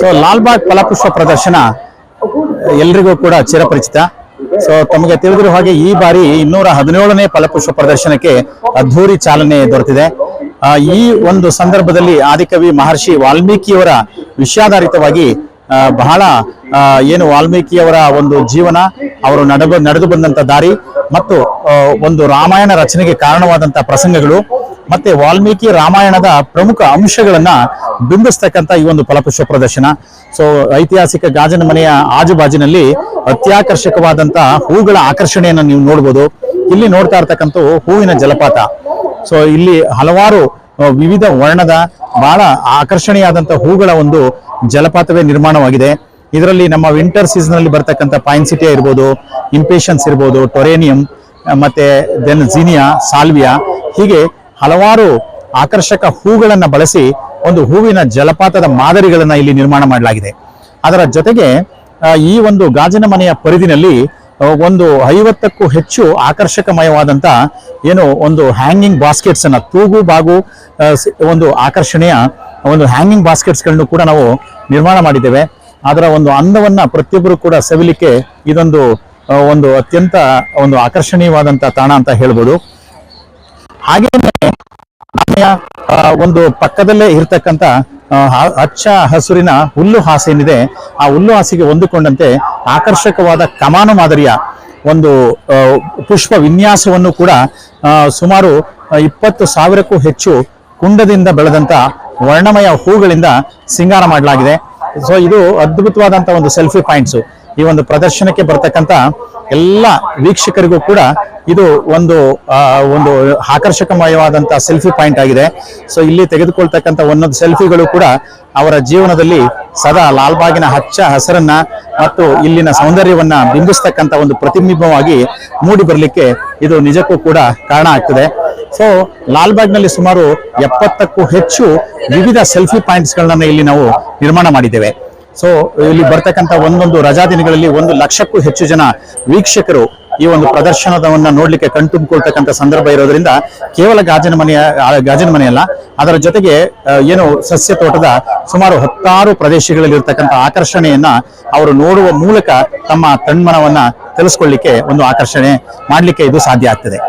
So Lalbagh ಫಲಪುಷ್ಪ ಪ್ರದರ್ಶನ ಎಲ್ರಿಗೂ ಕೂಡ ಚಿರಪರಿಚಿತ. ಸೊ ತಮಗೆ ತಿಳಿದಿರುವ ಹಾಗೆ ಈ ಬಾರಿ 217ನೇ ಫಲಪುಷ್ಪ ಪ್ರದರ್ಶನಕ್ಕೆ ಅದ್ಧೂರಿ ಚಾಲನೆ ದೊರೆತಿದೆ. ಈ ಒಂದು ಸಂದರ್ಭದಲ್ಲಿ ಆದಿಕವಿ ಮಹರ್ಷಿ ವಾಲ್ಮೀಕಿಯವರ ವಿಷಯಾಧಾರಿತವಾಗಿ ಬಹಳ ಏನು ವಾಲ್ಮೀಕಿಯವರ ಒಂದು ಜೀವನ, ಅವರು ನಡೆದು ಬಂದಂತ ದಾರಿ ಮತ್ತು ಒಂದು ರಾಮಾಯಣ ರಚನೆಗೆ ಕಾರಣವಾದಂತಹ ಪ್ರಸಂಗಗಳು ಮತ್ತೆ ವಾಲ್ಮೀಕಿ ರಾಮಾಯಣದ ಪ್ರಮುಖ ಅಂಶಗಳನ್ನ ಬಿಂಬಿಸ್ತಕ್ಕಂಥ ಈ ಒಂದು ಫಲಪುಷ್ಪ ಪ್ರದರ್ಶನ. ಸೊ ಐತಿಹಾಸಿಕ ಗಾಜನ ಮನೆಯ ಆಜುಬಾಜಿನಲ್ಲಿ ಅತ್ಯಾಕರ್ಷಕವಾದಂತಹ ಹೂಗಳ ಆಕರ್ಷಣೆಯನ್ನು ನೀವು ನೋಡ್ಬೋದು. ಇಲ್ಲಿ ನೋಡ್ತಾ ಇರ್ತಕ್ಕಂಥ ಹೂವಿನ ಜಲಪಾತ. ಸೊ ಇಲ್ಲಿ ಹಲವಾರು ವಿವಿಧ ವರ್ಣದ ಬಹಳ ಆಕರ್ಷಣೀಯಾದಂತಹ ಹೂಗಳ ಒಂದು ಜಲಪಾತವೇ ನಿರ್ಮಾಣವಾಗಿದೆ. ಇದರಲ್ಲಿ ನಮ್ಮ ವಿಂಟರ್ ಸೀಸನ್ ಅಲ್ಲಿ ಬರ್ತಕ್ಕಂಥ ಪೈನ್ಸಿಟಿಯಾ ಇರ್ಬೋದು, ಇಂಪೇಷನ್ಸ್ ಇರ್ಬೋದು, ಟೊರೇನಿಯಂ ಮತ್ತೆ ದೆನ್ ಝೀನಿಯಾ, ಸಾಲ್ವಿಯಾ, ಹೀಗೆ ಹಲವಾರು ಆಕರ್ಷಕ ಹೂಗಳನ್ನ ಬಳಸಿ ಒಂದು ಹೂವಿನ ಜಲಪಾತದ ಮಾದರಿಗಳನ್ನ ಇಲ್ಲಿ ನಿರ್ಮಾಣ ಮಾಡಲಾಗಿದೆ. ಅದರ ಜೊತೆಗೆ ಈ ಒಂದು ಗಾಜಿನ ಮನೆಯ ಪರಿಧಿನಲ್ಲಿ ಒಂದು 50ಕ್ಕೂ ಹೆಚ್ಚು ಆಕರ್ಷಕಮಯವಾದಂತ ಏನು ಒಂದು ಹ್ಯಾಂಗಿಂಗ್ ಬಾಸ್ಕೆಟ್ಸ್ ಅನ್ನ, ತೂಗು ಬಾಗು ಒಂದು ಆಕರ್ಷಣೆಯ ಒಂದು ಹ್ಯಾಂಗಿಂಗ್ ಬಾಸ್ಕೆಟ್ಸ್ ಗಳನ್ನು ಕೂಡ ನಾವು ನಿರ್ಮಾಣ ಮಾಡಿದ್ದೇವೆ. ಅದರ ಒಂದು ಅಂದವನ್ನ ಪ್ರತಿಯೊಬ್ಬರು ಕೂಡ ಸವಿಲಿಕ್ಕೆ ಇದೊಂದು ಒಂದು ಅತ್ಯಂತ ಒಂದು ಆಕರ್ಷಣೀಯವಾದಂತ ತಾಣ ಅಂತ ಹೇಳ್ಬೋದು. ಹಾಗೇನೆ ಒಂದು ಪಕ್ಕದಲ್ಲೇ ಇರ್ತಕ್ಕಂಥ ಹಚ್ಚ ಹಸುರಿನ ಹುಲ್ಲು ಹಾಸೆ ಏನಿದೆ, ಆ ಹುಲ್ಲು ಹಾಸಿಗೆ ಹೊಂದಿಕೊಂಡಂತೆ ಆಕರ್ಷಕವಾದ ಕಮಾನು ಮಾದರಿಯ ಒಂದು ಪುಷ್ಪ ವಿನ್ಯಾಸವನ್ನು ಕೂಡ ಸುಮಾರು 20,000ಕ್ಕೂ ಹೆಚ್ಚು ಕುಂಡದಿಂದ ಬೆಳೆದಂತ ವರ್ಣಮಯ ಹೂಗಳಿಂದ ಸಿಂಗಾರ ಮಾಡಲಾಗಿದೆ. ಸೊ ಇದು ಅದ್ಭುತವಾದಂತ ಒಂದು ಸೆಲ್ಫಿ ಪಾಯಿಂಟ್ಸ್. ಈ ಒಂದು ಪ್ರದರ್ಶನಕ್ಕೆ ಬರ್ತಕ್ಕಂಥ ಎಲ್ಲ ವೀಕ್ಷಕರಿಗೂ ಕೂಡ ಇದು ಒಂದು ಆಕರ್ಷಕಮಯವಾದಂತ ಸೆಲ್ಫಿ ಪಾಯಿಂಟ್ ಆಗಿದೆ. ಸೊ ಇಲ್ಲಿ ತೆಗೆದುಕೊಳ್ತಕ್ಕಂಥ ಒಂದೊಂದು ಸೆಲ್ಫಿಗಳು ಕೂಡ ಅವರ ಜೀವನದಲ್ಲಿ ಸದಾ ಲಾಲ್ಬಾಗಿನ ಹಚ್ಚ ಹಸರನ್ನ ಮತ್ತು ಇಲ್ಲಿನ ಸೌಂದರ್ಯವನ್ನ ಬಿಂಬಿಸ್ತಕ್ಕಂಥ ಒಂದು ಪ್ರತಿಬಿಂಬವಾಗಿ ಮೂಡಿ ಬರಲಿಕ್ಕೆ ಇದು ನಿಜಕ್ಕೂ ಕೂಡ ಕಾರಣ ಆಗ್ತದೆ. ಸೊ ಲಾಲ್ಬಾಗ್ನಲ್ಲಿ ಸುಮಾರು 70ಕ್ಕೂ ಹೆಚ್ಚು ವಿವಿಧ ಸೆಲ್ಫಿ ಪಾಯಿಂಟ್ಸ್ ಗಳನ್ನ ಇಲ್ಲಿ ನಾವು ನಿರ್ಮಾಣ ಮಾಡಿದ್ದೇವೆ. ಸೊ ಇಲ್ಲಿ ಬರ್ತಕ್ಕಂಥ ಒಂದೊಂದು ರಜಾ ದಿನಗಳಲ್ಲಿ 1 ಲಕ್ಷಕ್ಕೂ ಹೆಚ್ಚು ಜನ ವೀಕ್ಷಕರು ಈ ಒಂದು ಪ್ರದರ್ಶನವನ್ನ ನೋಡ್ಲಿಕ್ಕೆ ಕಣ್ತುಂಬಿಕೊಳ್ತಕ್ಕಂಥ ಸಂದರ್ಭ ಇರೋದ್ರಿಂದ ಕೇವಲ ಗಾಜಿನ ಮನೆಯಲ್ಲ, ಅದರ ಜೊತೆಗೆ ಏನು ಸಸ್ಯ ತೋಟದ ಸುಮಾರು 10 ಪ್ರದೇಶಗಳಲ್ಲಿ ಇರ್ತಕ್ಕಂಥ ಆಕರ್ಷಣೆಯನ್ನ ಅವರು ನೋಡುವ ಮೂಲಕ ತಮ್ಮ ತನ್ಮನವನ್ನ ತಿಳಿಸ್ಕೊಳ್ಳಿಕ್ಕೆ ಒಂದು ಆಕರ್ಷಣೆ ಮಾಡ್ಲಿಕ್ಕೆ ಇದು ಸಾಧ್ಯ ಆಗ್ತದೆ.